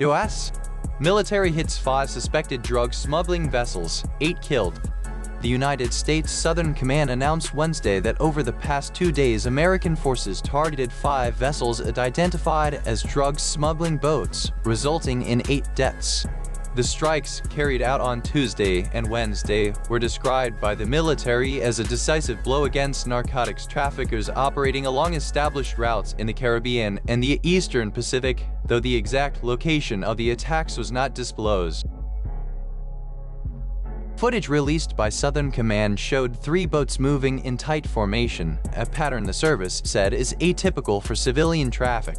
U.S. military hits 5 suspected drug smuggling vessels, 8 killed. The United States Southern Command announced Wednesday that over the past 2 days, American forces targeted 5 vessels identified as drug smuggling boats, resulting in 8 deaths. The strikes, carried out on Tuesday and Wednesday, were described by the military as a decisive blow against narcotics traffickers operating along established routes in the Caribbean and the Eastern Pacific, though the exact location of the attacks was not disclosed. Footage released by Southern Command showed 3 boats moving in tight formation, a pattern the service said is atypical for civilian traffic.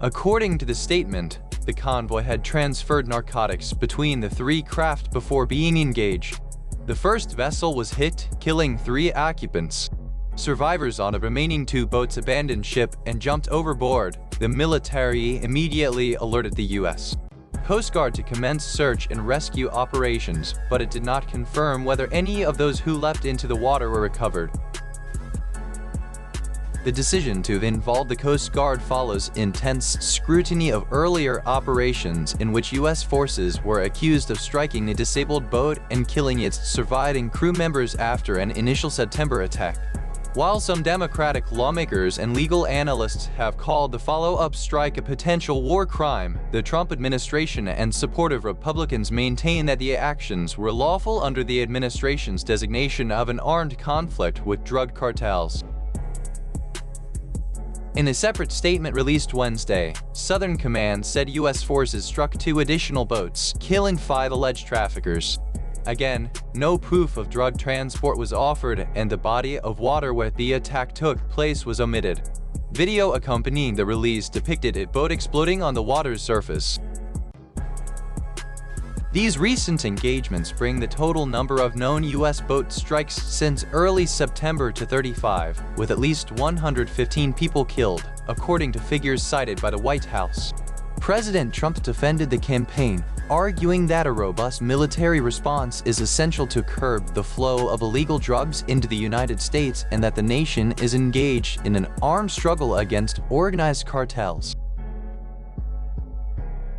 According to the statement, the convoy had transferred narcotics between the 3 craft before being engaged. The first vessel was hit, killing 3 occupants. Survivors on the remaining 2 boats abandoned ship and jumped overboard. The military immediately alerted the U.S. Coast Guard to commence search and rescue operations, but it did not confirm whether any of those who leapt into the water were recovered. The decision to involve the Coast Guard follows intense scrutiny of earlier operations in which U.S. forces were accused of striking a disabled boat and killing its surviving crew members after an initial September attack. While some Democratic lawmakers and legal analysts have called the follow-up strike a potential war crime, the Trump administration and supportive Republicans maintain that the actions were lawful under the administration's designation of an armed conflict with drug cartels. In a separate statement released Wednesday, Southern Command said U.S. forces struck 2 additional boats, killing 5 alleged traffickers. Again, no proof of drug transport was offered, and the body of water where the attack took place was omitted. Video accompanying the release depicted a boat exploding on the water's surface. These recent engagements bring the total number of known U.S. boat strikes since early September to 35, with at least 115 people killed, according to figures cited by the White House. President Trump defended the campaign, arguing that a robust military response is essential to curb the flow of illegal drugs into the United States and that the nation is engaged in an armed struggle against organized cartels.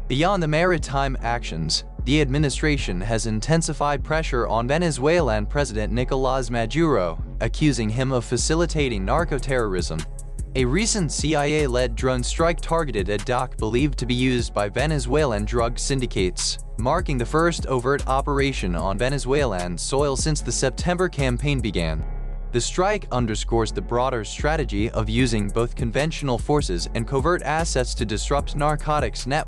Beyond the maritime actions, the administration has intensified pressure on Venezuelan President Nicolás Maduro, accusing him of facilitating narco-terrorism. A recent CIA-led drone strike targeted a dock believed to be used by Venezuelan drug syndicates, marking the first overt operation on Venezuelan soil since the September campaign began. The strike underscores the broader strategy of using both conventional forces and covert assets to disrupt narcotics networks.